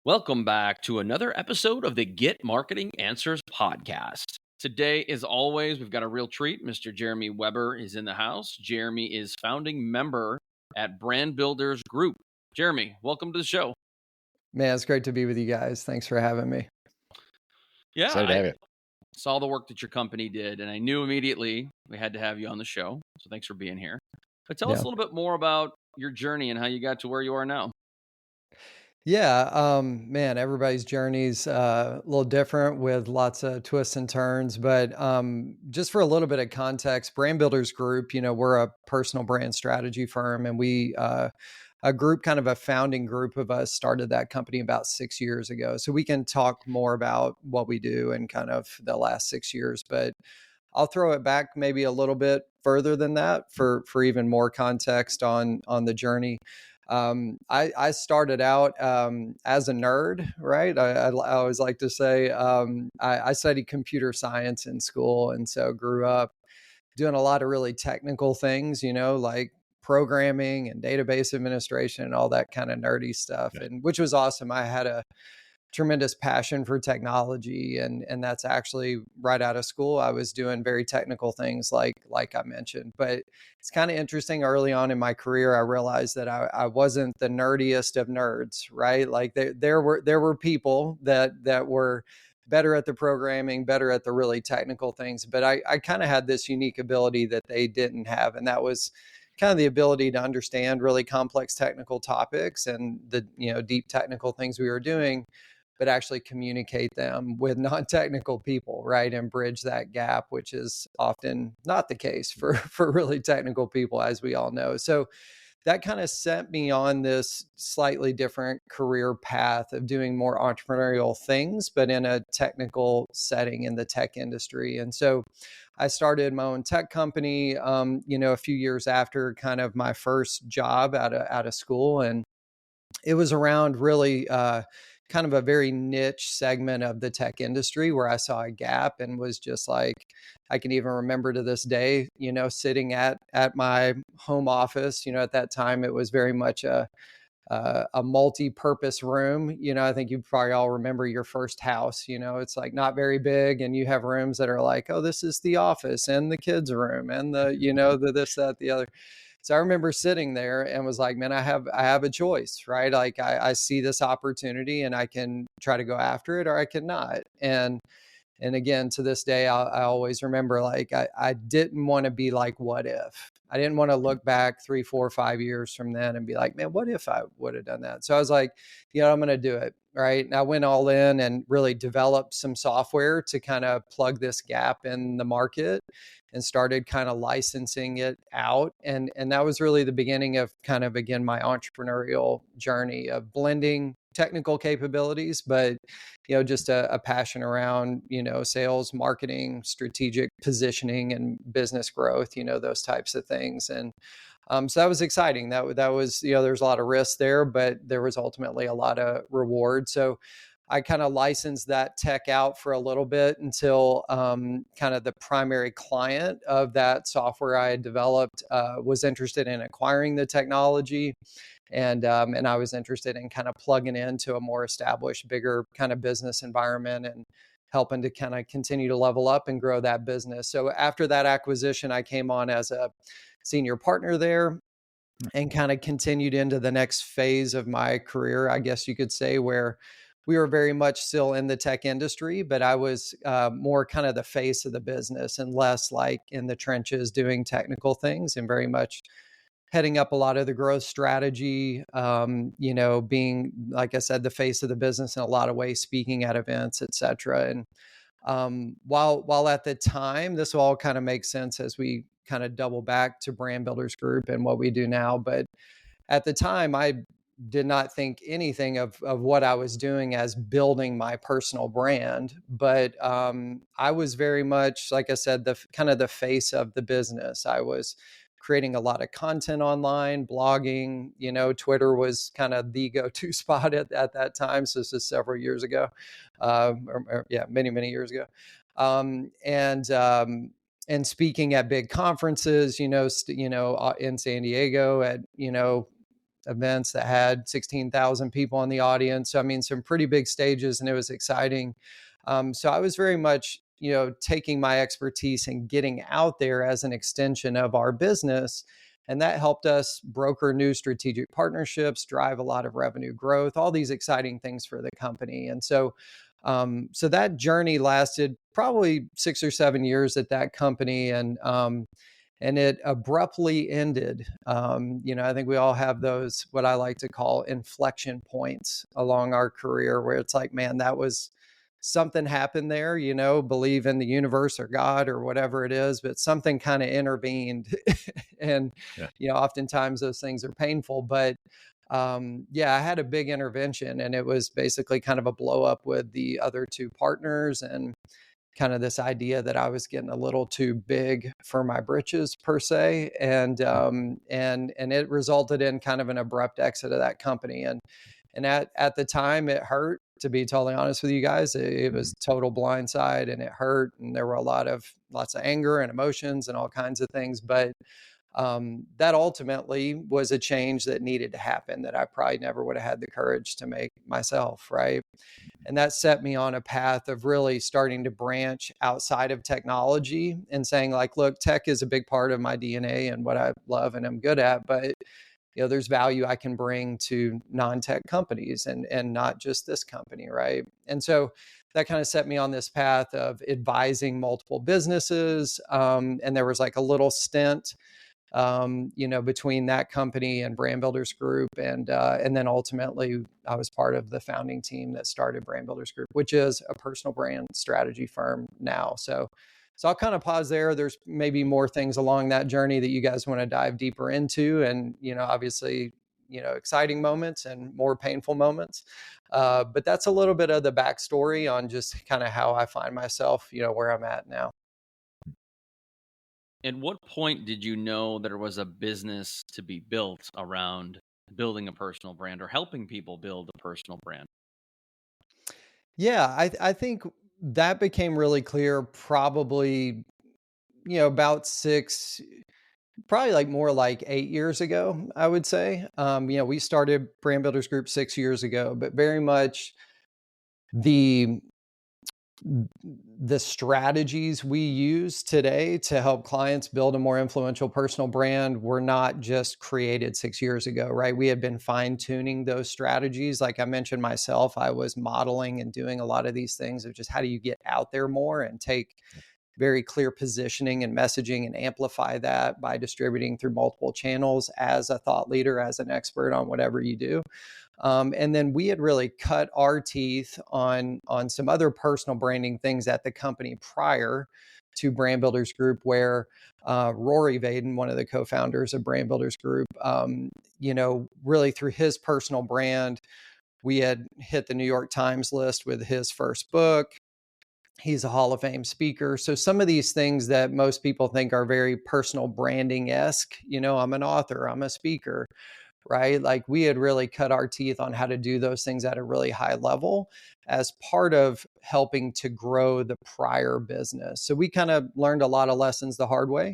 Welcome back to another episode of the Get Marketing Answers podcast. Today, as always, we've got a real treat. Mr. Jeremy Weber is in the house. Jeremy is founding member at Brand Builders Group. Jeremy, welcome to the show. Man, it's great to be with you guys. Thanks for having me. Yeah, Excited to have I you. saw the work that your company did, and I knew immediately we had to have you on the show. So thanks for being here. But tell us a little bit more about your journey and how you got to where you are now. Yeah, man, everybody's journey's a little different with lots of twists and turns. But just for a little bit of context, Brand Builders Group, we're a personal brand strategy firm, and a group, kind of a founding group of us, started that company about 6 years ago. So we can talk more about what we do and kind of the last 6 years, but I'll throw it back maybe a little bit further than that for even more context on the journey. I started out as a nerd, right? I always like to say I studied computer science in school, and so grew up doing a lot of really technical things, like programming and database administration and all that kind of nerdy stuff, and which was awesome. I had a tremendous passion for technology, and that's actually right out of school. I was doing very technical things like I mentioned. But it's kind of interesting, early on in my career I realized that I wasn't the nerdiest of nerds, right? Like there were people that were better at the programming, better at the really technical things, but I kind of had this unique ability that they didn't have, and that was kind of the ability to understand really complex technical topics and the deep technical things we were doing, but actually communicate them with non-technical people, right? And bridge that gap, which is often not the case for really technical people, as we all know. So that kind of set me on this slightly different career path of doing more entrepreneurial things, but in a technical setting in the tech industry. And so I started my own tech company, a few years after kind of my first job out of school. And it was around really kind of a very niche segment of the tech industry where I saw a gap, and was just like, I can even remember to this day, sitting at my home office. At that time it was very much a multi-purpose room. I think you probably all remember your first house. It's like not very big, and you have rooms that are like, oh, this is the office and the kids' room and the this, that, the other. So I remember sitting there and was like, man, I have a choice, right? Like I see this opportunity, and I can try to go after it, or I cannot. And again, to this day, I always remember, like, I didn't want to be like, what if? I didn't want to look back 3, 4, 5 years from then and be like, man, what if I would have done that? So I was like, I'm going to do it. Right. And I went all in and really developed some software to kind of plug this gap in the market, and started kind of licensing it out. And that was really the beginning of kind of, again, my entrepreneurial journey of blending technical capabilities, but just a passion around sales, marketing, strategic positioning, and business growth, those types of things. And so that was exciting. That was, there's a lot of risk there, but there was ultimately a lot of reward. So I kind of licensed that tech out for a little bit until kind of the primary client of that software I had developed was interested in acquiring the technology. And I was interested in kind of plugging into a more established, bigger kind of business environment, and helping to kind of continue to level up and grow that business. So after that acquisition, I came on as a senior partner there, and kind of continued into the next phase of my career, I guess you could say, where we were very much still in the tech industry, but I was more kind of the face of the business, and less like in the trenches doing technical things, and very much heading up a lot of the growth strategy, being, like I said, the face of the business in a lot of ways, speaking at events, et cetera. And while at the time, this will all kind of make sense as we kind of double back to Brand Builders Group and what we do now. But at the time, I did not think anything of what I was doing as building my personal brand. But I was very much, like I said, the kind of the face of the business. I was creating a lot of content online, blogging. Twitter was kind of the go-to spot at that time. So this is several years ago, many years ago. And speaking at big conferences, in San Diego at, events that had 16,000 people in the audience. So, I mean, some pretty big stages, and it was exciting. So I was very much, taking my expertise and getting out there as an extension of our business. And that helped us broker new strategic partnerships, drive a lot of revenue growth, all these exciting things for the company. And so that journey lasted probably 6 or 7 years at that company, and it abruptly ended. I think we all have those, what I like to call inflection points along our career, where it's like, man, that was something happened there, believe in the universe or God or whatever it is, but something kind of intervened. And, Yeah. oftentimes those things are painful, but yeah, I had a big intervention, and it was basically kind of a blow up with the other two partners, and kind of this idea that I was getting a little too big for my britches per se. And it resulted in kind of an abrupt exit of that company. And at the time it hurt, to be totally honest with you guys. It was total blindside, and it hurt. And there were lots of anger and emotions and all kinds of things. But that ultimately was a change that needed to happen, that I probably never would have had the courage to make myself, right? And that set me on a path of really starting to branch outside of technology and saying, like, look, tech is a big part of my DNA and what I love and am good at, but there's value I can bring to non-tech companies, and not just this company, right? And so that kind of set me on this path of advising multiple businesses. And there was like a little stint between that company and Brand Builders Group. And then ultimately I was part of the founding team that started Brand Builders Group, which is a personal brand strategy firm now. So I'll kind of pause there. There's maybe more things along that journey that you guys want to dive deeper into. And, obviously, exciting moments and more painful moments. But that's a little bit of the backstory on just kind of how I find myself, where I'm at now. At what point did you know there was a business to be built around building a personal brand or helping people build a personal brand? Yeah, I think that became really clear probably, about probably like more like 8 years ago, I would say. We started Brand Builders Group 6 years ago, but very much the the strategies we use today to help clients build a more influential personal brand were not just created 6 years ago, right? We had been fine tuning those strategies. Like I mentioned myself, I was modeling and doing a lot of these things of just how do you get out there more and take very clear positioning and messaging and amplify that by distributing through multiple channels as a thought leader, as an expert on whatever you do. And then we had really cut our teeth on some other personal branding things at the company prior to Brand Builders Group, where Rory Vaden, one of the co-founders of Brand Builders Group, really through his personal brand, we had hit the New York Times list with his first book. He's a Hall of Fame speaker. So some of these things that most people think are very personal branding-esque, I'm an author, I'm a speaker, right? Like we had really cut our teeth on how to do those things at a really high level as part of helping to grow the prior business. So we kind of learned a lot of lessons the hard way.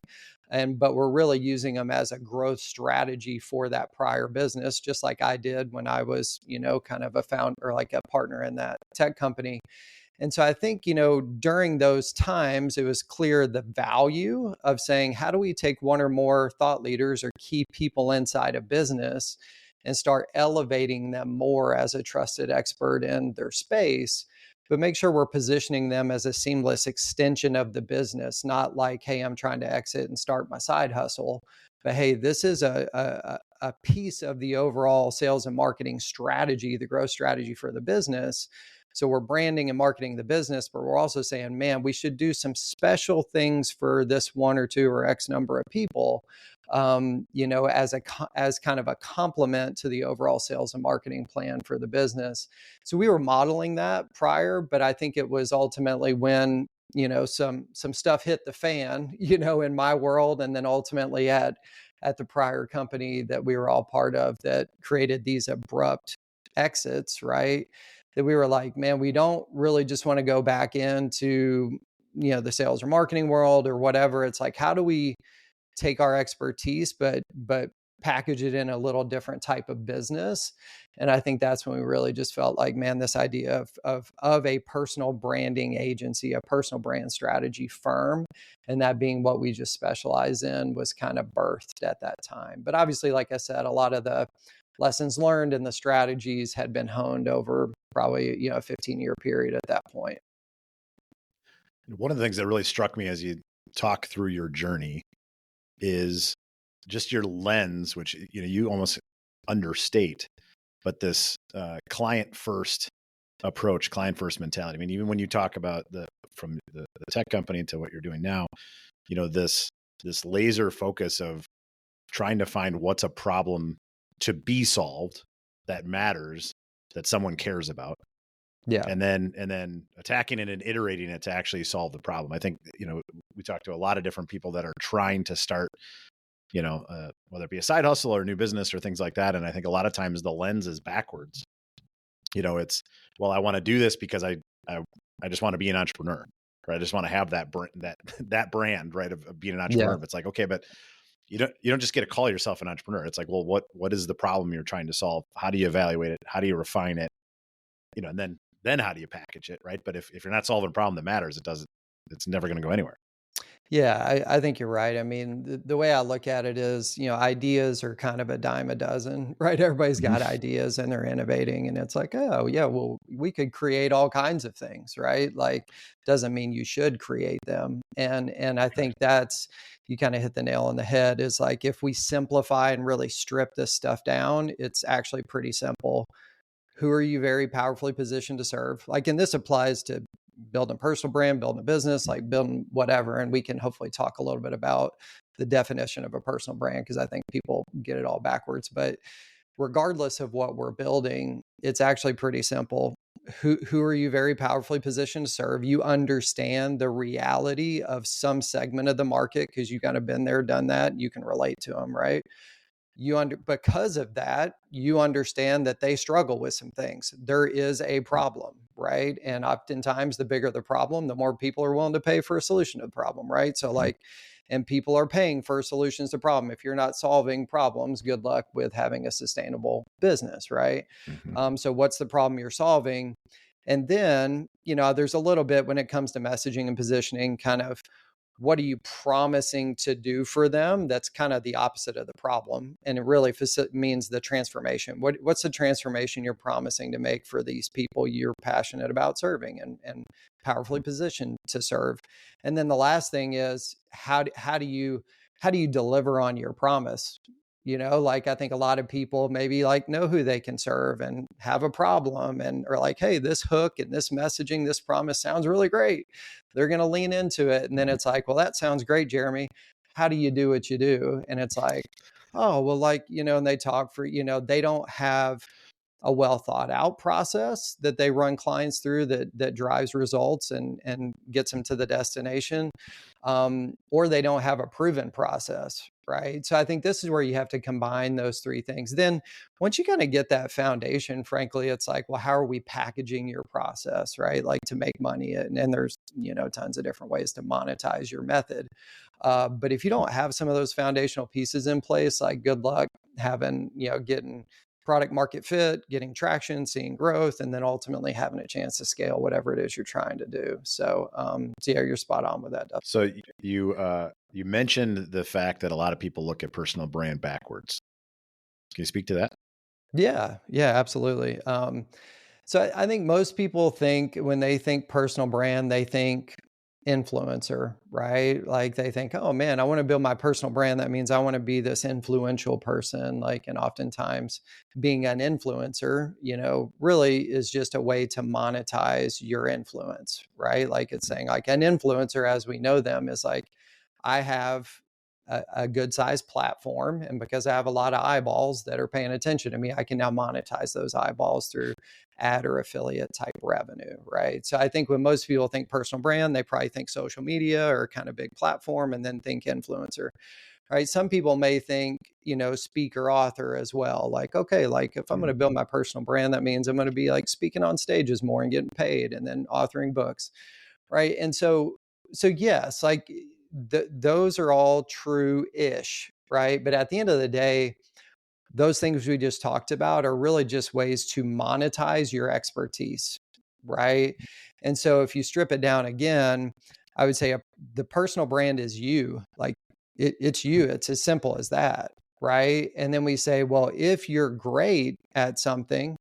But we're really using them as a growth strategy for that prior business, just like I did when I was, kind of a founder or like a partner in that tech company. And so I think, during those times, it was clear the value of saying, how do we take one or more thought leaders or key people inside a business and start elevating them more as a trusted expert in their space, but make sure we're positioning them as a seamless extension of the business, not like, hey, I'm trying to exit and start my side hustle. But hey, this is a piece of the overall sales and marketing strategy, the growth strategy for the business. So we're branding and marketing the business, but we're also saying, man, we should do some special things for this one or two or X number of people, as kind of a complement to the overall sales and marketing plan for the business. So we were modeling that prior, but I think it was ultimately when, some stuff hit the fan, in my world, and then ultimately at the prior company that we were all part of that created these abrupt exits, right? That we were like, man, we don't really just want to go back into, the sales or marketing world or whatever. It's like, how do we take our expertise, but package it in a little different type of business. And I think that's when we really just felt like, man, this idea of a personal branding agency, a personal brand strategy firm, and that being what we just specialize in, was kind of birthed at that time. But obviously, like I said, a lot of the lessons learned and the strategies had been honed over probably, a 15-year period at that point. One of the things that really struck me as you talk through your journey is just your lens, which, you almost understate, but this client first approach, client first mentality. I mean, even when you talk about from the tech company to what you're doing now, this laser focus of trying to find what's a problem to be solved that matters, that someone cares about. Yeah. And then attacking it and iterating it to actually solve the problem. I think, we talk to a lot of different people that are trying to start, whether it be a side hustle or a new business or things like that. And I think a lot of times the lens is backwards. It's, well, I want to do this because I just want to be an entrepreneur, or I just want to have that brand, right, of being an entrepreneur. Yeah. But it's like, okay, but you don't just get to call yourself an entrepreneur. It's like, well, what is the problem you're trying to solve? How do you evaluate it? How do you refine it? And then how do you package it, right? But if you're not solving a problem that matters, it's never going to go anywhere. Yeah, I think you're right. I mean, the way I look at it is, ideas are kind of a dime a dozen, right? Everybody's got ideas and they're innovating, and it's like, oh yeah, well, we could create all kinds of things, right? Like, doesn't mean you should create them. And I think that's, you kind of hit the nail on the head, is like, if we simplify and really strip this stuff down, it's actually pretty simple. Who are you very powerfully positioned to serve? Like, and this applies to building a personal brand, building a business, like building whatever. And we can hopefully talk a little bit about the definition of a personal brand, because I think people get it all backwards. But regardless of what we're building, it's actually pretty simple. Who are you very powerfully positioned to serve? You understand the reality of some segment of the market because you kind of been there, done that. You can relate to them, right? Because of that, you understand that they struggle with some things. There is a problem, right? And oftentimes the bigger the problem, the more people are willing to pay for a solution to the problem, right? So like, and people are paying for solutions to problem. If you're not solving problems, good luck with having a sustainable business, right? So what's the problem you're solving? And then, there's a little bit when it comes to messaging and positioning, kind of, what are you promising to do for them? That's kind of the opposite of the problem. And it really means the transformation. What's the transformation you're promising to make for these people you're passionate about serving and powerfully positioned to serve? And then the last thing is, how do you deliver on your promise? Like, I think a lot of people maybe like know who they can serve and have a problem and are like, hey, this hook and this messaging, this promise sounds really great. They're going to lean into it. And then it's like, well, that sounds great, Jeremy. How do you do what you do? And it's like, oh, well, like, and they talk for, they don't have a well thought out process that they run clients through that drives results and gets them to the destination, or they don't have a proven process, right? So I think this is where you have to combine those three things. Then once you kind of get that foundation, frankly, it's like, well, how are we packaging your process, right? Like, to make money, and there's tons of different ways to monetize your method. But if you don't have some of those foundational pieces in place, like, good luck having getting product market fit, getting traction, seeing growth, and then ultimately having a chance to scale whatever it is you're trying to do. So, yeah, you're spot on with that. So you mentioned the fact that a lot of people look at personal brand backwards. Can you speak to that? Yeah, absolutely. So I think most people think, when they think personal brand, they think influencer, right? Like, they think, oh man, I want to build my personal brand. That means I want to be this influential person. Like, and oftentimes being an influencer, really is just a way to monetize your influence, right? Like, it's saying, like, an influencer as we know them is like, I have a good sized platform, and because I have a lot of eyeballs that are paying attention to me, I can now monetize those eyeballs through ad or affiliate type revenue, right? So I think when most people think personal brand, they probably think social media or kind of big platform, and then think influencer, right? Some people may think, speaker, author as well. Like, okay, like, if I'm going to build my personal brand, that means I'm going to be like speaking on stages more and getting paid, and then authoring books, right? And so yes, like, those are all true-ish, right? But at the end of the day, those things we just talked about are really just ways to monetize your expertise, right? And so if you strip it down again, I would say the personal brand is you. Like it's you. It's as simple as that, right? And then we say, well, if you're great at something,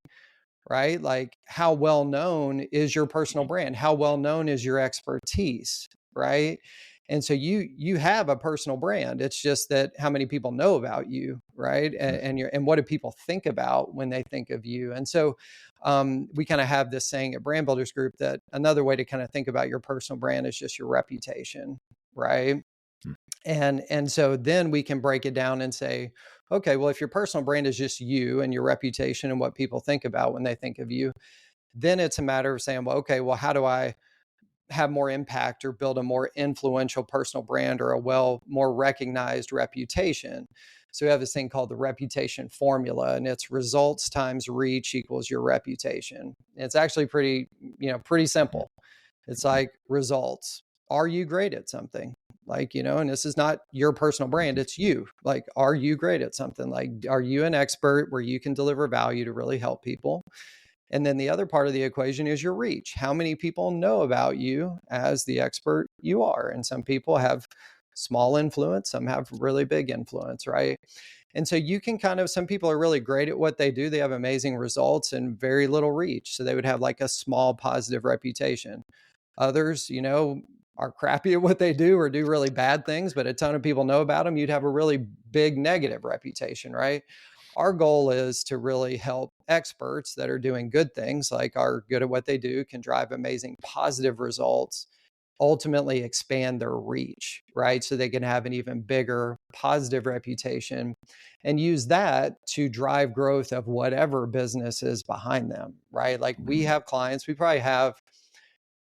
right? Like how well known is your personal brand? How well known is your expertise, right? And so you have a personal brand. It's just that how many people know about you, right? And what do people think about when they think of you? And so we kind of have this saying at Brand Builders Group that another way to kind of think about your personal brand is just your reputation, right? And so then we can break it down and say, okay, well, if your personal brand is just you and your reputation and what people think about when they think of you, then it's a matter of saying, well, okay, well, how do I have more impact or build a more influential personal brand or a more recognized reputation? So we have this thing called the reputation formula, and it's results times reach equals your reputation. It's actually pretty simple. It's like results. Are you great at something? Like, and this is not your personal brand, it's you. Like, are you great at something? Like, are you an expert where you can deliver value to really help people? And then the other part of the equation is your reach. How many people know about you as the expert you are? And some people have small influence, some have really big influence, right? And so you can some people are really great at what they do. They have amazing results and very little reach. So they would have like a small positive reputation. Others, are crappy at what they do or do really bad things, but a ton of people know about them. You'd have a really big negative reputation, right? Our goal is to really help experts that are doing good things, like are good at what they do, can drive amazing positive results, ultimately expand their reach, right? So they can have an even bigger positive reputation and use that to drive growth of whatever business is behind them, right? Like we have clients, we probably have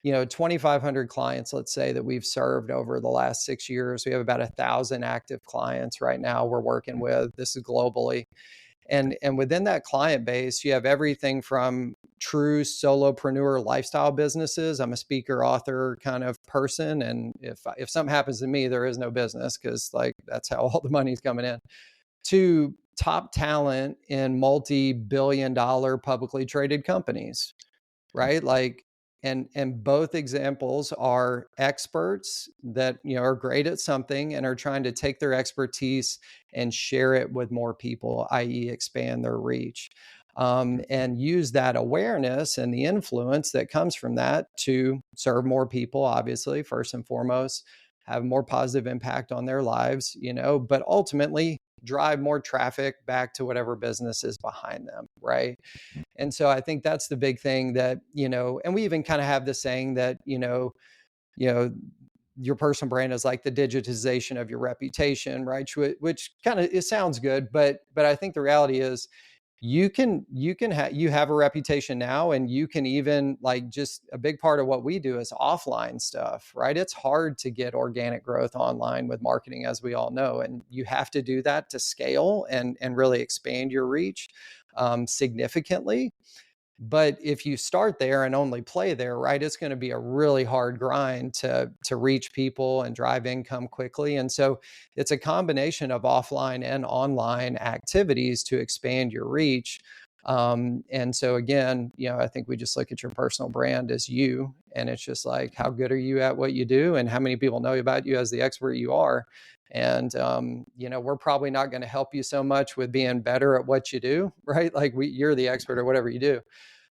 2,500 clients, let's say, that we've served over the last 6 years. We have about 1,000 active clients right now we're working with. This is globally. And within that client base, you have everything from true solopreneur lifestyle businesses. I'm a speaker, author kind of person. And if something happens to me, there is no business because like that's how all the money's coming in. To top talent in multi-billion-dollar publicly traded companies, right? Like, and both examples are experts that are great at something and are trying to take their expertise and share it with more people, i.e., expand their reach, and use that awareness and the influence that comes from that to serve more people. Obviously, first and foremost, have more positive impact on their lives, but ultimately drive more traffic back to whatever business is behind them, right? And so I think that's the big thing that, and we even kind of have this saying that, you know, your personal brand is like the digitization of your reputation, right? Which kind of, it sounds good, but I think the reality is you have a reputation now, and you can even like, just a big part of what we do is offline stuff, right? It's hard to get organic growth online with marketing, as we all know, and you have to do that to scale and really expand your reach significantly. But if you start there and only play there, right, it's going to be a really hard grind to reach people and drive income quickly. And so it's a combination of offline and online activities to expand your reach. And so again, I think we just look at your personal brand as you, and it's just like, how good are you at what you do, and how many people know about you as the expert you are. And we're probably not going to help you so much with being better at what you do, right? Like you're the expert at whatever you do,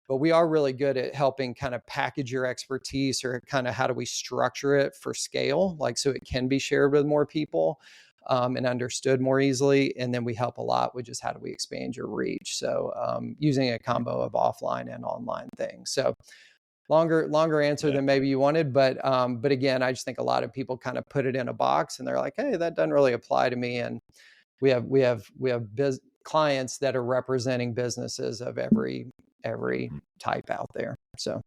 but we are really good at helping kind of package your expertise, or kind of how do we structure it for scale, like so it can be shared with more people and understood more easily. And then we help a lot with just how do we expand your reach. So using a combo of offline and online things. So longer answer than maybe you wanted, but again, I just think a lot of people kind of put it in a box and they're like, hey, that doesn't really apply to me. And we have clients that are representing businesses of every type out there. So,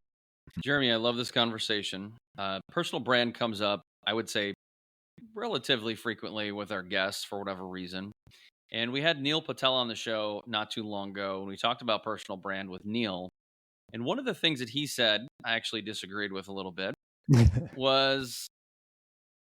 Jeremy, I love this conversation. Personal brand comes up, I would say, relatively frequently with our guests for whatever reason. And we had Neil Patel on the show not too long ago, and we talked about personal brand with Neil. And one of the things that he said, I actually disagreed with a little bit, was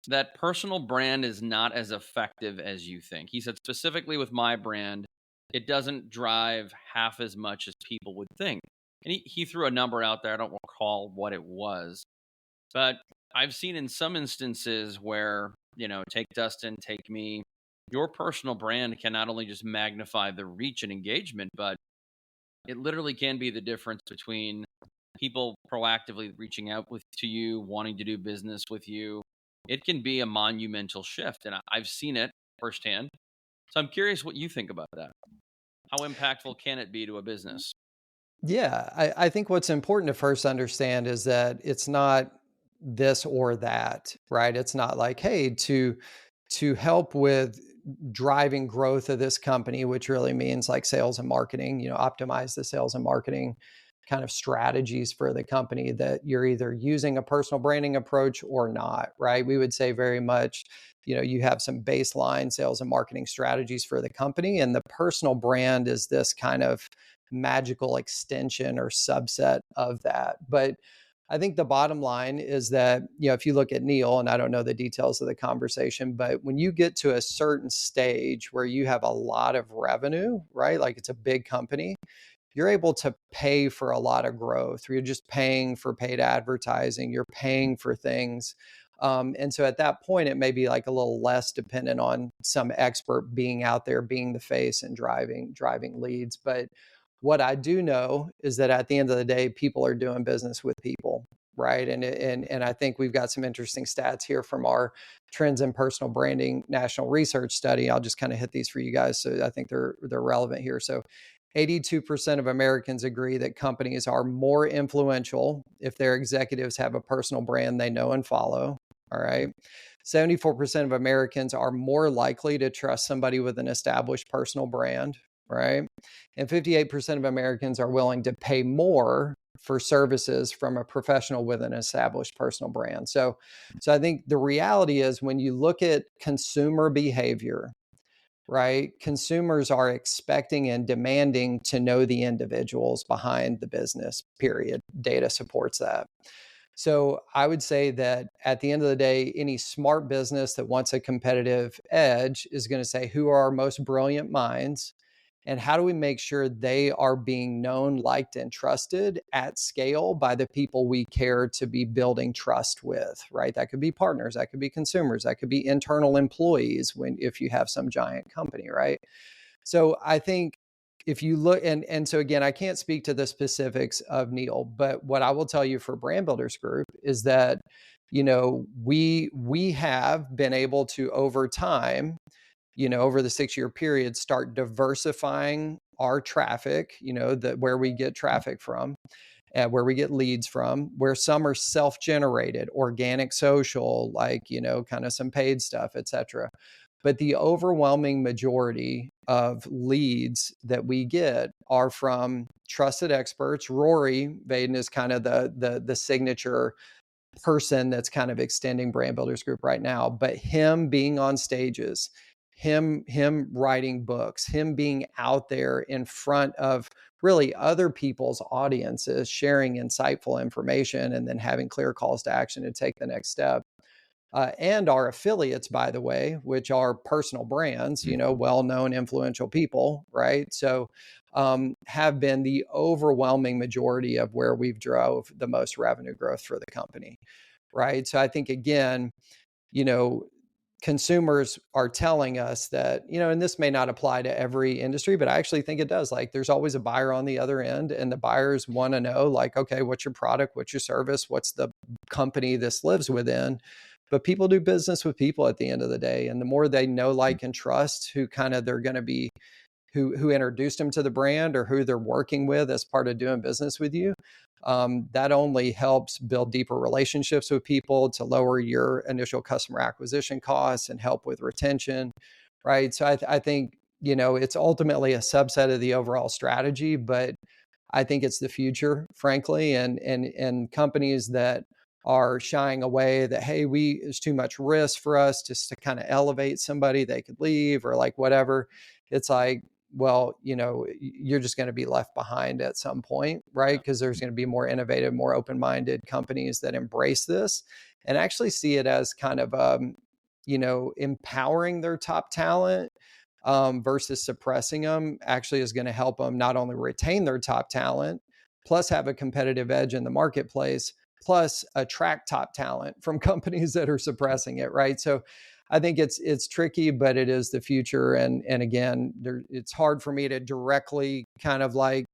that personal brand is not as effective as you think. He said specifically with my brand, it doesn't drive half as much as people would think. And he threw a number out there. I don't recall what it was, but I've seen in some instances where, take Dustin, take me, your personal brand can not only just magnify the reach and engagement, but it literally can be the difference between people proactively reaching out to you, wanting to do business with you. It can be a monumental shift, and I've seen it firsthand. So I'm curious what you think about that. How impactful can it be to a business? Yeah, I think what's important to first understand is that it's not this or that, right? It's not like, hey, to help with driving growth of this company, which really means like sales and marketing, optimize the sales and marketing kind of strategies for the company, that you're either using a personal branding approach or not, right? We would say very much, you have some baseline sales and marketing strategies for the company, and the personal brand is this kind of magical extension or subset of that. But I think the bottom line is that, if you look at Neil, and I don't know the details of the conversation, but when you get to a certain stage where you have a lot of revenue, right? Like it's a big company, you're able to pay for a lot of growth. You're just paying for paid advertising. You're paying for things. And so at that point, it may be like a little less dependent on some expert being out there, being the face and driving leads. But what I do know is that at the end of the day, people are doing business with people, right? And I think we've got some interesting stats here from our Trends in Personal Branding National Research Study. I'll just kind of hit these for you guys, so I think they're relevant here. So 82% of Americans agree that companies are more influential if their executives have a personal brand they know and follow. All right. 74% of Americans are more likely to trust somebody with an established personal brand. Right. And 58% of Americans are willing to pay more for services from a professional with an established personal brand. So I think the reality is, when you look at consumer behavior, right, consumers are expecting and demanding to know the individuals behind the business, period. Data supports that. So I would say that at the end of the day, any smart business that wants a competitive edge is going to say, who are our most brilliant minds? And how do we make sure they are being known, liked, and trusted at scale by the people we care to be building trust with, right? That could be partners, that could be consumers, that could be internal employees if you have some giant company, right? So I think if you look, and so again, I can't speak to the specifics of Neil, but what I will tell you for Brand Builders Group is that, we have been able to, over time, over the 6-year period, start diversifying our traffic, where we get traffic from, where we get leads from, where some are self-generated, organic social, like, kind of some paid stuff, et cetera. But the overwhelming majority of leads that we get are from trusted experts. Rory Vaden is kind of the signature person that's kind of extending Brand Builders Group right now. But him being on stages, him writing books, him being out there in front of really other people's audiences, sharing insightful information, and then having clear calls to action to take the next step. And our affiliates, by the way, which are personal brands, well-known, influential people, right? So have been the overwhelming majority of where we've drove the most revenue growth for the company, right? So I think, again, consumers are telling us that, and this may not apply to every industry, but I actually think it does. Like, there's always a buyer on the other end, and the buyers want to know, like, okay, what's your product? What's your service? What's the company this lives within? But people do business with people at the end of the day. And the more they know, like, and trust who kind of they're going to be, who introduced them to the brand, or who they're working with as part of doing business with you, that only helps build deeper relationships with people, to lower your initial customer acquisition costs and help with retention, right? So I think, it's ultimately a subset of the overall strategy, but I think it's the future, frankly. And companies that are shying away, that, hey, it's too much risk for us just to kind of elevate somebody, they could leave, or like whatever. It's like, well, you're just going to be left behind at some point, right? Because there's going to be more innovative, more open-minded companies that embrace this and actually see it as kind of, empowering their top talent, versus suppressing them, actually is going to help them not only retain their top talent, plus have a competitive edge in the marketplace, plus attract top talent from companies that are suppressing it, right? So I think it's tricky, but it is the future. And again, it's hard for me to directly kind of like,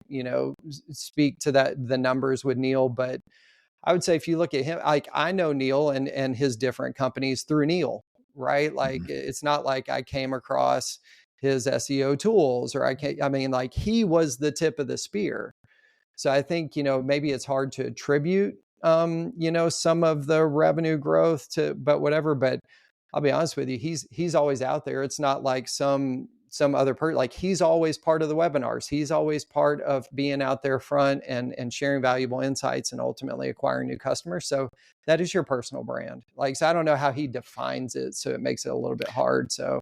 speak to the numbers with Neil, but I would say if you look at him, like I know Neil and his different companies through Neil, right? Like it's not like I came across his SEO tools or I mean, like he was the tip of the spear. So I think, maybe it's hard to attribute, some of the revenue growth to, but whatever, but I'll be honest with you, he's always out there. It's not like some other person, like he's always part of the webinars. He's always part of being out there front and sharing valuable insights and ultimately acquiring new customers. So that is your personal brand. Like, so I don't know how he defines it. So it makes it a little bit hard. So.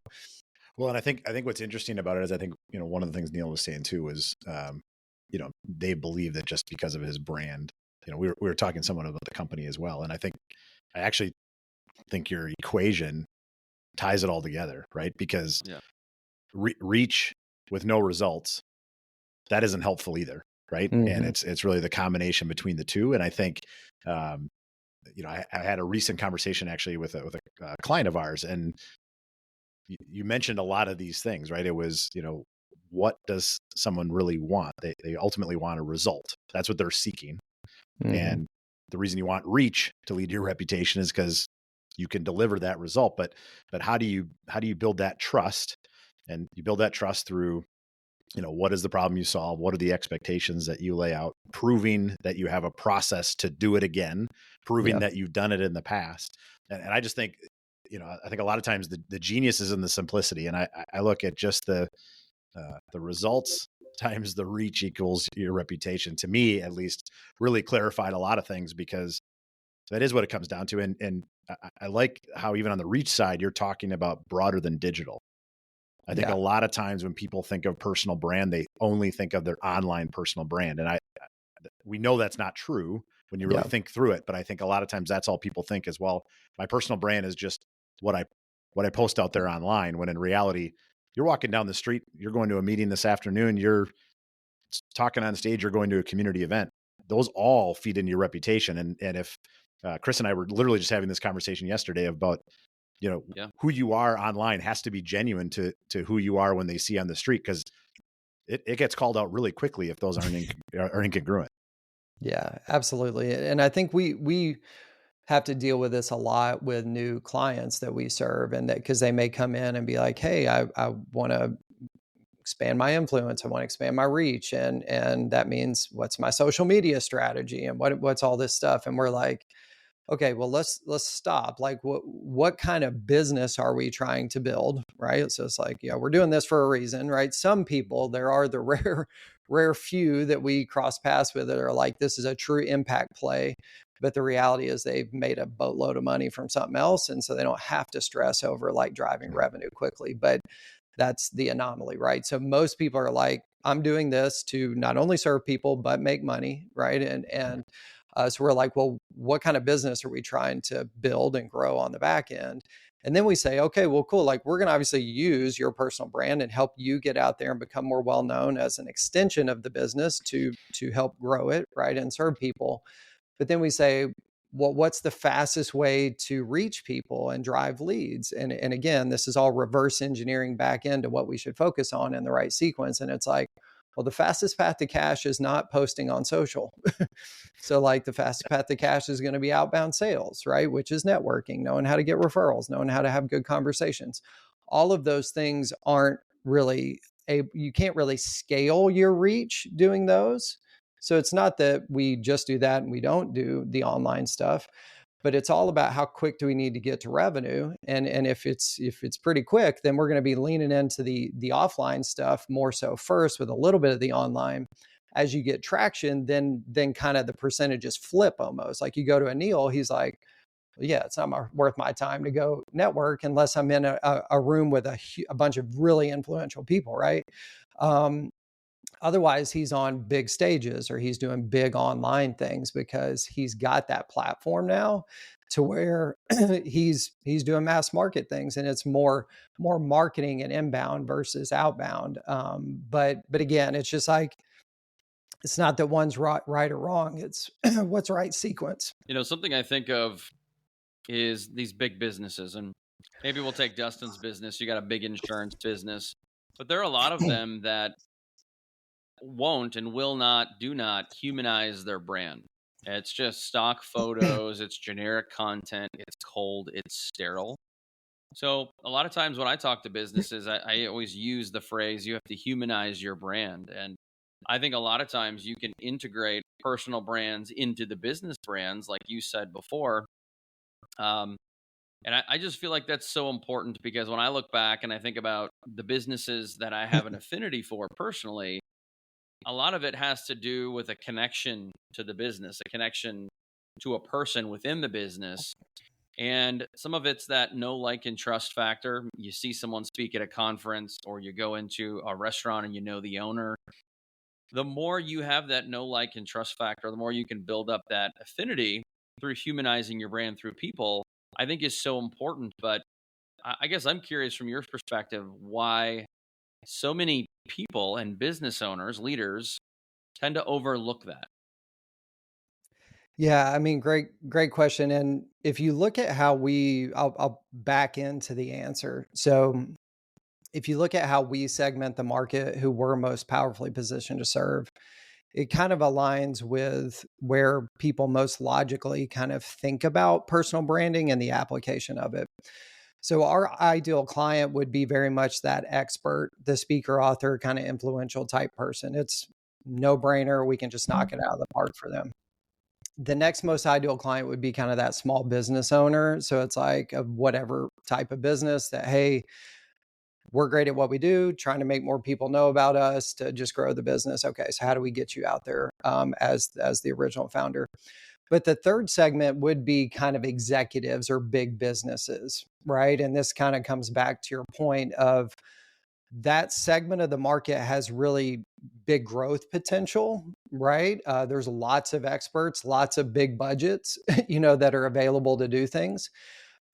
Well, and I think what's interesting about it is I think, one of the things Neil was saying too was, they believe that just because of his brand, we were talking to someone about the company as well. And I actually think your equation ties it all together, right? Because reach with no results, that isn't helpful either, right? And it's really the combination between the two. And I think, I had a recent conversation actually with a client of ours, and you mentioned a lot of these things, right? It was, what does someone really want? They ultimately want a result. That's what they're seeking. And the reason you want reach to lead to your reputation is because you can deliver that result. But how do you build that trust? And you build that trust through, what is the problem you solve? What are the expectations that you lay out? Proving that you have a process to do it again, proving that you've done it in the past. And I just think, I think a lot of times the genius is in the simplicity. And I look at just the results times the reach equals your reputation, to me, at least, really clarified a lot of things, because that is what it comes down to. And I like how even on the reach side, you're talking about broader than digital. I think a lot of times when people think of personal brand, they only think of their online personal brand. And we know that's not true when you really think through it. But I think a lot of times that's all people think as well. My personal brand is just what I post out there online, when in reality, you're walking down the street, you're going to a meeting this afternoon, you're talking on stage, you're going to a community event. Those all feed into your reputation. And if Chris and I were literally just having this conversation yesterday about, who you are online has to be genuine to who you are when they see on the street, because it gets called out really quickly if those aren't incongruent. Yeah, absolutely. And I think we have to deal with this a lot with new clients that we serve, and that because they may come in and be like, hey, I want to expand my influence. I want to expand my reach. And that means, what's my social media strategy and what's all this stuff? And we're like, okay, well, let's stop. Like, what kind of business are we trying to build? Right. So it's like, we're doing this for a reason, right? Some people, there are the rare few that we cross paths with that are like, this is a true impact play. But the reality is they've made a boatload of money from something else. And so they don't have to stress over like driving revenue quickly. But that's the anomaly, right? So most people are like, I'm doing this to not only serve people, but make money, right? And so we're like, well, what kind of business are we trying to build and grow on the back end? And then we say, okay, well, cool. Like, we're going to obviously use your personal brand and help you get out there and become more well-known as an extension of the business to help grow it, right? And serve people. But then we say, well, what's the fastest way to reach people and drive leads? And again, this is all reverse engineering back into what we should focus on in the right sequence. And it's like, well, the fastest path to cash is not posting on social. So like the fastest path to cash is going to be outbound sales, right? Which is networking, knowing how to get referrals, knowing how to have good conversations. All of those things aren't really, you can't really scale your reach doing those. So it's not that we just do that and we don't do the online stuff, but it's all about how quick do we need to get to revenue. And if it's pretty quick, then we're going to be leaning into the offline stuff more so first, with a little bit of the online. As you get traction, then kind of the percentages flip almost. Like, you go to a Neil, he's like, yeah, it's not worth my time to go network unless I'm in a room with a bunch of really influential people, right? Um, Otherwise, he's on big stages or he's doing big online things because he's got that platform now to where he's doing mass market things, and it's more marketing and inbound versus outbound. But again, it's just like it's not that one's right or wrong. It's what's right sequence. Something I think of is these big businesses, and maybe we'll take Dustin's business. You got a big insurance business, but there are a lot of them that won't and will not, do not humanize their brand. It's just stock photos, it's generic content, it's cold, it's sterile. So a lot of times when I talk to businesses, I always use the phrase, you have to humanize your brand. And I think a lot of times you can integrate personal brands into the business brands, like you said before. Um, and I just feel like that's so important because when I look back and I think about the businesses that I have an affinity for personally, a lot of it has to do with a connection to the business, a connection to a person within the business. And some of it's that know, like, and trust factor. You see someone speak at a conference or you go into a restaurant and you know the owner. The more you have that know, like, and trust factor, the more you can build up that affinity through humanizing your brand through people, I think is so important. But I guess I'm curious from your perspective why so many people and business owners, leaders, tend to overlook that. Yeah, I mean, great question. And if you look at how I'll back into the answer. So if you look at how we segment the market, who we're most powerfully positioned to serve, it kind of aligns with where people most logically kind of think about personal branding and the application of it. So our ideal client would be very much that expert, the speaker, author, kind of influential type person. It's no brainer. We can just knock it out of the park for them. The next most ideal client would be kind of that small business owner. So it's like a whatever type of business that, hey, we're great at what we do, trying to make more people know about us to just grow the business. Okay, so how do we get you out there as the original founder? But the third segment would be kind of executives or big businesses, right? And this kind of comes back to your point of that segment of the market has really big growth potential, right? There's lots of experts, lots of big budgets, that are available to do things,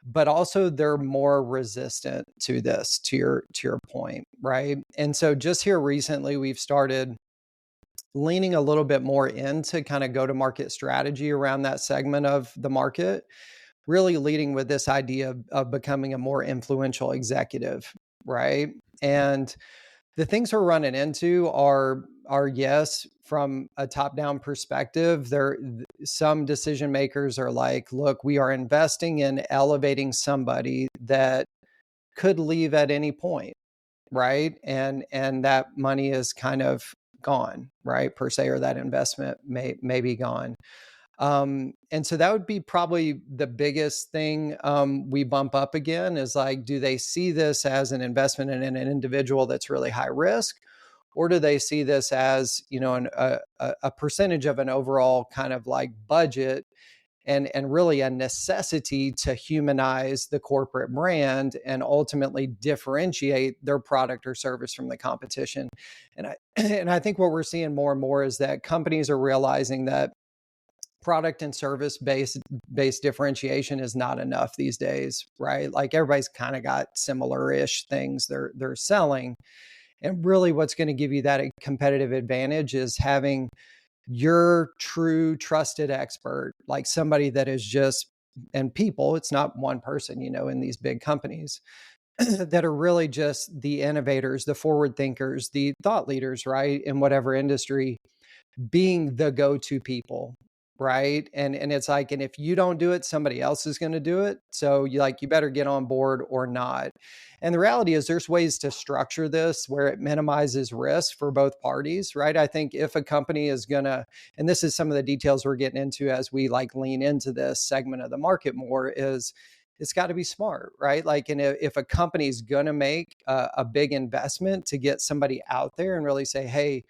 but also they're more resistant to this, to your point, right? And so just here recently, we've started leaning a little bit more into kind of go to market strategy around that segment of the market, really leading with this idea of becoming a more influential executive, right? And the things we're running into are yes, from a top-down perspective, there some decision makers are like, look, we are investing in elevating somebody that could leave at any point, right? And that money is kind of gone, right? Per se, or that investment may be gone. And so that would be probably the biggest thing we bump up again is like, do they see this as an investment in an individual that's really high risk? Or do they see this as, a percentage of an overall kind of like budget and really a necessity to humanize the corporate brand and ultimately differentiate their product or service from the competition? And I think what we're seeing more and more is that companies are realizing that product and service based differentiation is not enough these days, right? Like everybody's kind of got similar-ish things they're selling. And really what's going to give you that competitive advantage is having your true trusted expert, like somebody that is just, and people, it's not one person, in these big companies that are really just the innovators, the forward thinkers, the thought leaders, right? In whatever industry, being the go-to people, right? And it's like, and if you don't do it, somebody else is going to do it. So you better get on board or not. And the reality is there's ways to structure this where it minimizes risk for both parties, right? I think if a company is going to, and this is some of the details we're getting into as we like lean into this segment of the market more, is it's got to be smart, right? Like, and if a company's going to make a big investment to get somebody out there and really say, hey,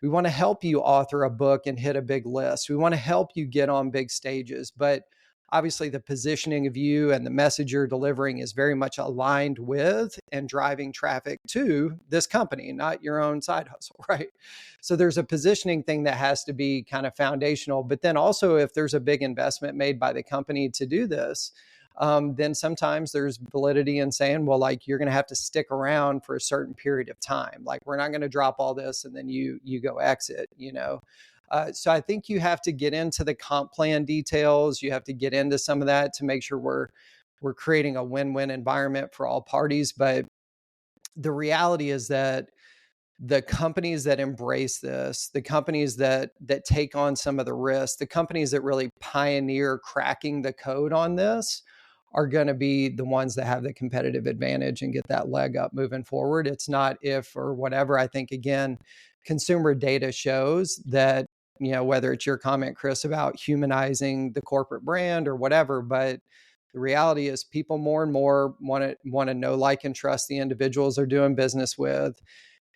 we want to help you author a book and hit a big list. We want to help you get on big stages, but obviously the positioning of you and the message you're delivering is very much aligned with and driving traffic to this company, not your own side hustle, right? So there's a positioning thing that has to be kind of foundational. But then also, if there's a big investment made by the company to do this, then sometimes there's validity in saying, well, like, you're going to have to stick around for a certain period of time. Like, we're not going to drop all this and then you go exit, you know? So I think you have to get into the comp plan details. You have to get into some of that to make sure we're creating a win-win environment for all parties. But the reality is that the companies that embrace this, the companies that take on some of the risks, the companies that really pioneer cracking the code on this are going to be the ones that have the competitive advantage and get that leg up moving forward. It's not if or whatever. I think, again, consumer data shows that, you know, whether it's your comment, Chris, about humanizing the corporate brand or whatever, but the reality is people more and more want to know, like, and trust the individuals they're doing business with.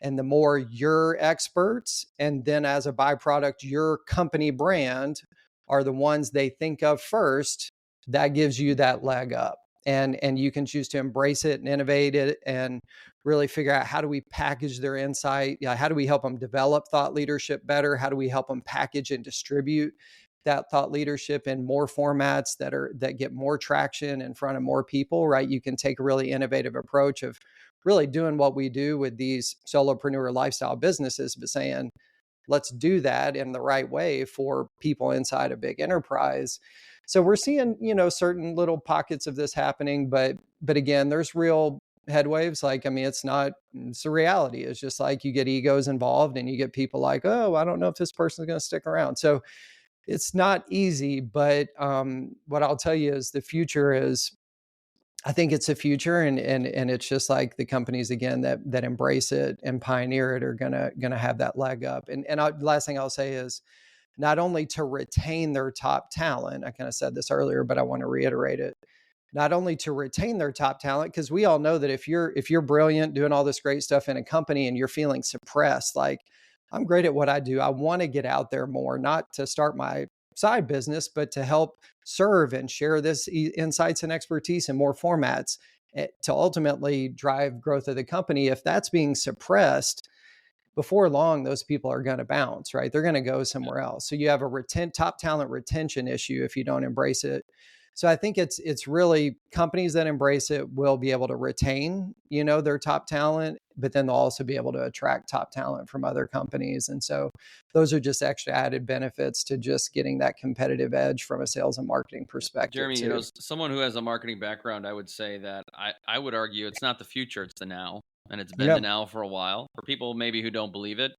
And the more your experts, and then as a byproduct, your company brand are the ones they think of first, that gives you that leg up. And you can choose to embrace it and innovate it and really figure out, how do we package their insight? How do we help them develop thought leadership better? How do we help them package and distribute that thought leadership in more formats that get more traction in front of more people, right? You can take a really innovative approach of really doing what we do with these solopreneur lifestyle businesses, but saying, let's do that in the right way for people inside a big enterprise. So we're seeing, you know, certain little pockets of this happening, but again, there's real headwaves. Like, I mean, it's a reality. It's just like, you get egos involved and you get people like, oh, I don't know if this person's going to stick around. So it's not easy, but what I'll tell you is the future is, I think it's a future, and it's just like the companies, again, that embrace it and pioneer it are gonna have that leg up. Last thing I'll say is, not only to retain their top talent. I kind of said this earlier, but I want to reiterate it. Not only to retain their top talent, because we all know that if you're brilliant doing all this great stuff in a company and you're feeling suppressed, like, I'm great at what I do, I want to get out there more, not to start my side business, but to help serve and share this insights and expertise in more formats, to ultimately drive growth of the company. If that's being suppressed, before long, those people are going to bounce, right? They're going to go somewhere else. So you have a top talent retention issue if you don't embrace it. So I think it's really, companies that embrace it will be able to retain, you know, their top talent, but then they'll also be able to attract top talent from other companies. And so those are just extra added benefits to just getting that competitive edge from a sales and marketing perspective. Jeremy, too. you know, as someone who has a marketing background, I would say that I would argue it's not the future, it's the now. And it's been the now for a while, for people maybe who don't believe it.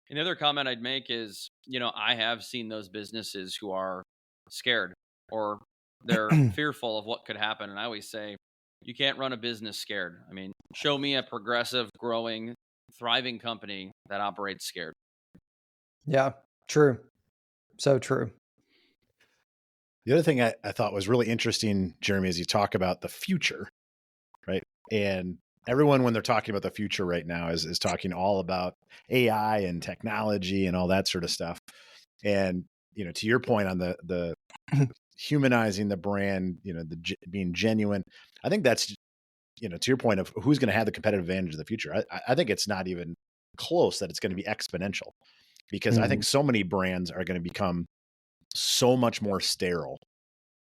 And the other comment I'd make is, you know, I have seen those businesses who are scared, or they're fearful of what could happen. And I always say, you can't run a business scared. I mean, show me a progressive, growing, thriving company that operates scared. Yeah, true. So true. The other thing I thought was really interesting, Jeremy, is you talk about the future, right? And everyone, when they're talking about the future right now, is talking all about AI and technology and all that sort of stuff. And, you know, to your point on the humanizing the brand, you know, being genuine, I think that's, you know, to your point of who's going to have the competitive advantage of the future. I think it's not even close that it's going to be exponential, because I think so many brands are going to become so much more sterile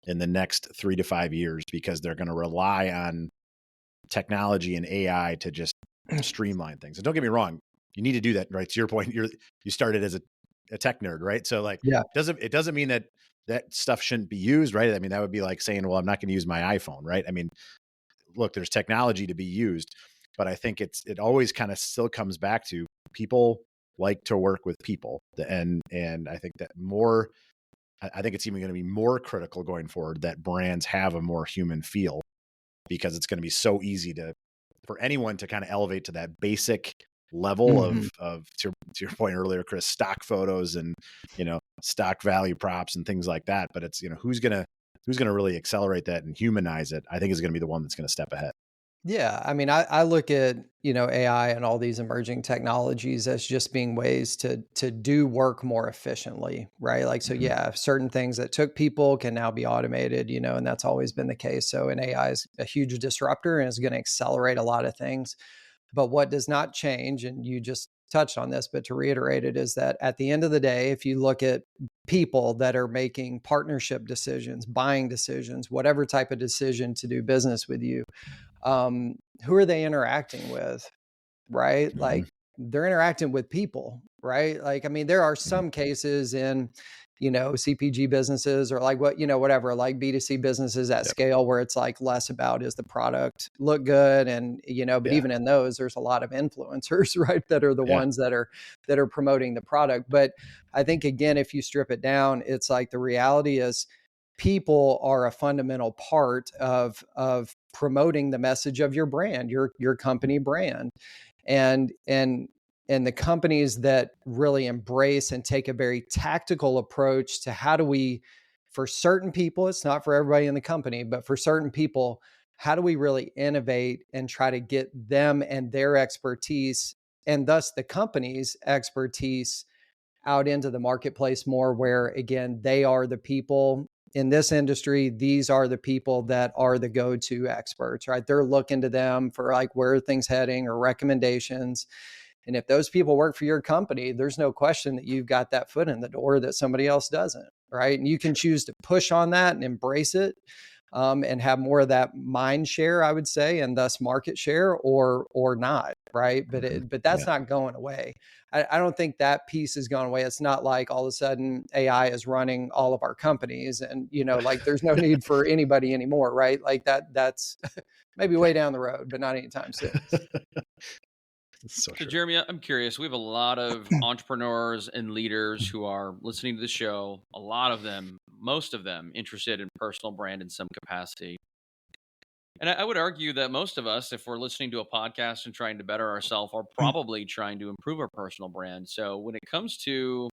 in the next 3 to 5 years, because they're going to rely on technology and AI to just streamline things. And don't get me wrong, you need to do that, right? To your point, you started as a tech nerd, right? So like, yeah, it doesn't mean that stuff shouldn't be used, right? I mean, that would be like saying, well, I'm not going to use my iPhone, right? I mean, look, there's technology to be used, but I think it always kind of still comes back to, people like to work with people. And I think that I think it's even going to be more critical going forward that brands have a more human feel, because it's going to be so easy for anyone to kind of elevate to that basic level of to your point earlier, Chris, stock photos and, you know, stock value props and things like that. But it's, you know, who's going to really accelerate that and humanize it, I think is going to be the one that's going to step ahead. Yeah, I mean, I look at, AI and all these emerging technologies as just being ways to do work more efficiently, right? Like, so Mhm. yeah, certain things that took people can now be automated, and that's always been the case. So, and AI is a huge disruptor and is going to accelerate a lot of things. But what does not change, and you just touched on this, but to reiterate it, is that at the end of the day, if you look at people that are making partnership decisions, buying decisions, whatever type of decision to do business with you, um, who are they interacting with? Right? Mhm. Like, they're interacting with people, right? Like, I mean, there are Mhm. some cases in, CPG businesses or like whatever, like B2C businesses at Yep. scale where it's like less about is the product look good and, but Yeah. even in those, there's a lot of influencers, right? That are the Yeah. ones that are promoting the product. But I think again, if you strip it down, it's like the reality is people are a fundamental part of promoting the message of your brand, your company brand, and the companies that really embrace and take a very tactical approach to how do we, for certain people, it's not for everybody in the company, but for certain people, how do we really innovate and try to get them and their expertise, and thus the company's expertise, out into the marketplace more, where again, they are the people in this industry. These are the people that are the go-to experts, right? They're looking to them for like where are things heading or recommendations. And if those people work for your company, there's no question that you've got that foot in the door that somebody else doesn't, right? And you can choose to push on that and embrace it, and have more of that mind share, I would say, and thus market share, or not, right? But Mhm. but that's Yeah. not going away. I don't think that piece is going away. It's not like all of a sudden AI is running all of our companies, and like there's no need for anybody anymore, right? Like that's maybe way down the road, but not anytime soon. It's so So, true. Jeremy, I'm curious. We have a lot of entrepreneurs and leaders who are listening to the show. A lot of them, most of them, interested in personal brand in some capacity. And I would argue that most of us, if we're listening to a podcast and trying to better ourselves, are probably trying to improve our personal brand. So, when it comes to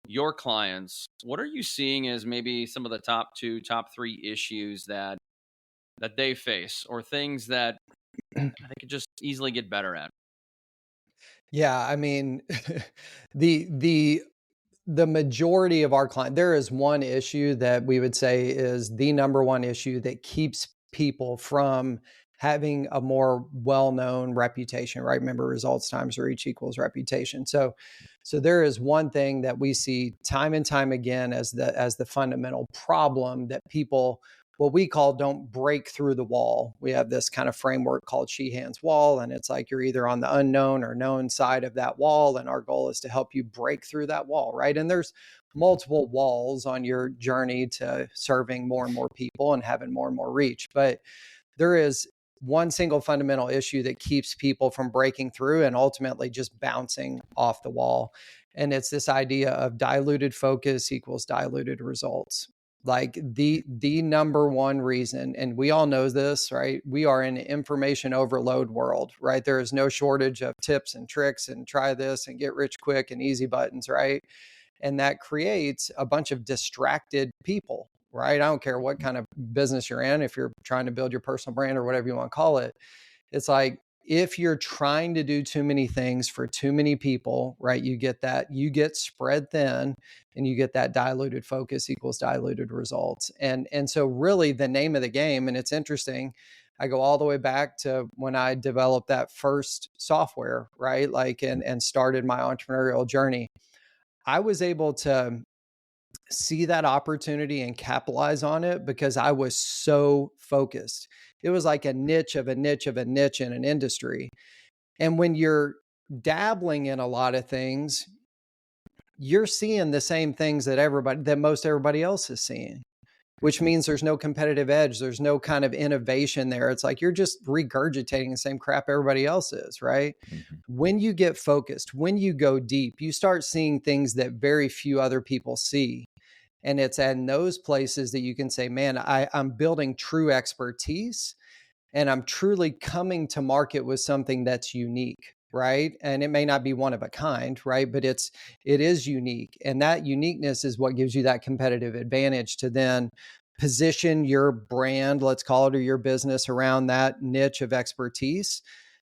your clients, what are you seeing as maybe some of the top two, top three issues that they face, or things that they could just easily get better at? Yeah, I mean, the the the majority of our client, there is one issue that we would say is the number one issue that keeps people from having a more well-known reputation, right? Remember, results times reach equals reputation. So there is one thing that we see time and time again as the fundamental problem that people, what we call, don't break through the wall. We have this kind of framework called Sheehan's wall, and it's like you're either on the unknown or known side of that wall, and our goal is to help you break through that wall, right? And there's multiple walls on your journey to serving more and more people and having more and more reach, but there is one single fundamental issue that keeps people from breaking through and ultimately just bouncing off the wall. And it's this idea of diluted focus equals diluted results. Like the number one reason, and we all know this, right? We are in an information overload world, right? There is no shortage of tips and tricks and try this and get rich quick and easy buttons, right? And that creates a bunch of distracted people, right? I don't care what kind of business you're in, if you're trying to build your personal brand or whatever you want to call it. It's like if you're trying to do too many things for too many people, right? You get spread thin, and you get that diluted focus equals diluted results. And so really the name of the game, and it's interesting, I go all the way back to when I developed that first software, right? Like and started my entrepreneurial journey. I was able to see that opportunity and capitalize on it because I was so focused. It was like a niche of a niche of a niche in an industry. And when you're dabbling in a lot of things, you're seeing the same things that most everybody else is seeing, which Mhm. means there's no competitive edge. There's no kind of innovation there. It's like you're just regurgitating the same crap everybody else is, right? Mhm. When you get focused, when you go deep, you start seeing things that very few other people see. And it's in those places that you can say, man, I'm building true expertise, and I'm truly coming to market with something that's unique, right? And it may not be one of a kind, right? But it is unique. And that uniqueness is what gives you that competitive advantage to then position your brand, let's call it, or your business around that niche of expertise,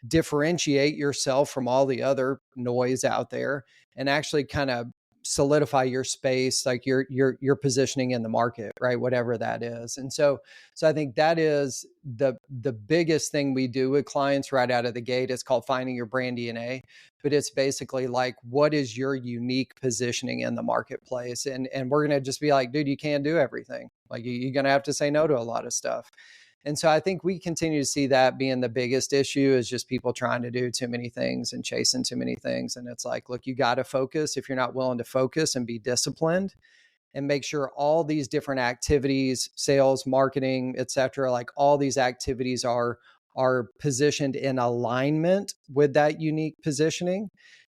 differentiate yourself from all the other noise out there, and actually kind of solidify your space, like your positioning in the market, right? Whatever that is. And so I think that is the biggest thing we do with clients right out of the gate. It's called finding your brand DNA, but it's basically like, what is your unique positioning in the marketplace? And we're going to just be like, dude, you can't do everything. Like, you're going to have to say no to a lot of stuff. And so I think we continue to see that being the biggest issue, is just people trying to do too many things and chasing too many things. And it's like, look, you got to focus. If you're not willing to focus and be disciplined and make sure all these different activities, sales, marketing, et cetera, like all these activities are positioned in alignment with that unique positioning,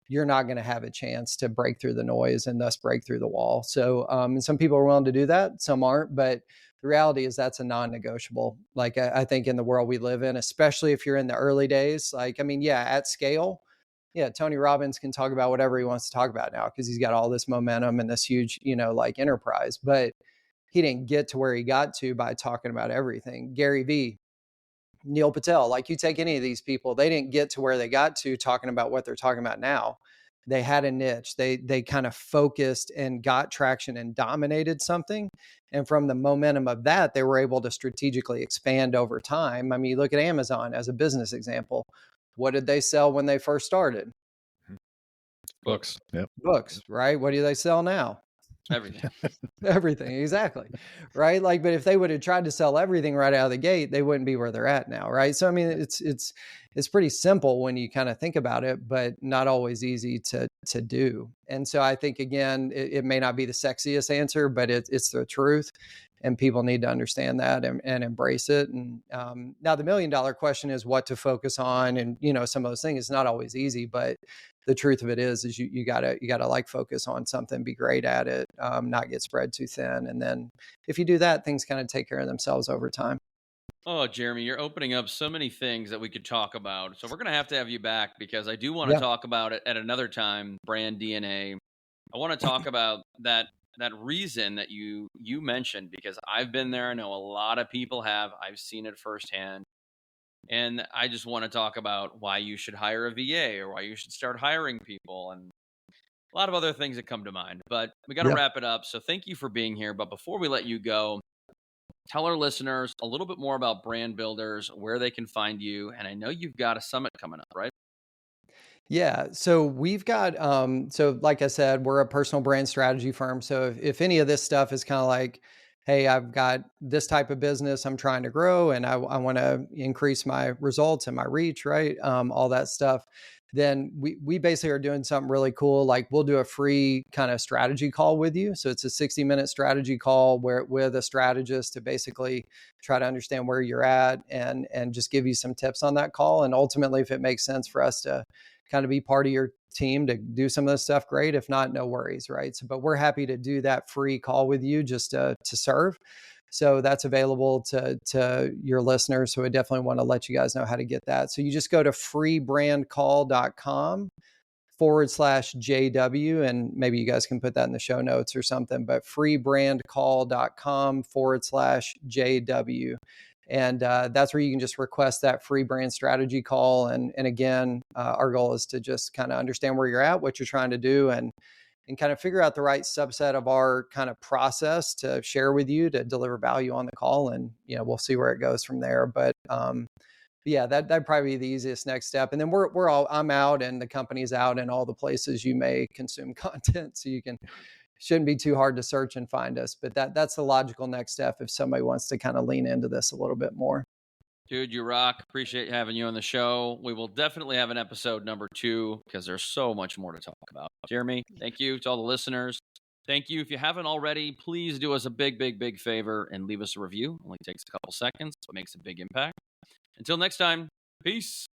you're not going to have a chance to break through the noise and thus break through the wall. So, and some people are willing to do that, some aren't, but the reality is that's a non-negotiable. Like, I think in the world we live in, especially if you're in the early days, like, I mean, yeah, at scale, yeah, Tony Robbins can talk about whatever he wants to talk about now because he's got all this momentum and this huge, like, enterprise. But he didn't get to where he got to by talking about everything. Gary Vee, Neil Patel, like, you take any of these people, they didn't get to where they got to talking about what they're talking about now. They had a niche. They kind of focused and got traction and dominated something. And from the momentum of that, they were able to strategically expand over time. I mean, you look at Amazon as a business example. What did they sell when they first started? Books. Yep. Books, right? What do they sell now? Everything. Everything, exactly. Right. Like, but if they would have tried to sell everything right out of the gate, they wouldn't be where they're at now. Right. So, I mean, it's pretty simple when you kind of think about it, but not always easy to do. And so I think, again, it may not be the sexiest answer, but it's the truth. And people need to understand that and embrace it. And now the $1 million question is what to focus on. And, some of those things, it's not always easy, but the truth of it is you gotta like focus on something, be great at it, not get spread too thin. And then if you do that, things kind of take care of themselves over time. Oh, Jeremy, you're opening up so many things that we could talk about. So we're going to have you back because I do want to talk about it at another time, brand DNA. I want to talk about that reason that you mentioned, because I've been there. I know a lot of people have. I've seen it firsthand. And I just want to talk about why you should hire a VA or why you should start hiring people and a lot of other things that come to mind. But we got to wrap it up. So thank you for being here. But before we let you go, tell our listeners a little bit more about Brand Builders, where they can find you. And I know you've got a summit coming up, right? Yeah. So we've got, so like I said, we're a personal brand strategy firm. So if any of this stuff is kind of like, hey, I've got this type of business I'm trying to grow and I want to increase my results and my reach, right? All that stuff. Then we basically are doing something really cool. Like, we'll do a free kind of strategy call with you. So it's a 60-minute strategy call with a strategist to basically try to understand where you're at and just give you some tips on that call. And ultimately, if it makes sense for us to kind of be part of your team to do some of this stuff, great. If not, no worries, right? So, but we're happy to do that free call with you just to serve. So that's available to your listeners. So I definitely want to let you guys know how to get that. So you just go to freebrandcall.com/JW, and maybe you guys can put that in the show notes or something, but freebrandcall.com/JW. And that's where you can just request that free brand strategy call. And again, our goal is to just kind of understand where you're at, what you're trying to do, and kind of figure out the right subset of our kind of process to share with you to deliver value on the call. And, we'll see where it goes from there. But yeah, that'd probably be the easiest next step. And then I'm out and the company's out in all the places you may consume content. So shouldn't be too hard to search and find us, but that's the logical next step if somebody wants to kind of lean into this a little bit more. Dude, you rock. Appreciate having you on the show. We will definitely have an episode number 2 because there's so much more to talk about. Jeremy, thank you to all the listeners. Thank you. If you haven't already, please do us a big, big, big favor and leave us a review. It only takes a couple seconds, but makes a big impact. Until next time, peace.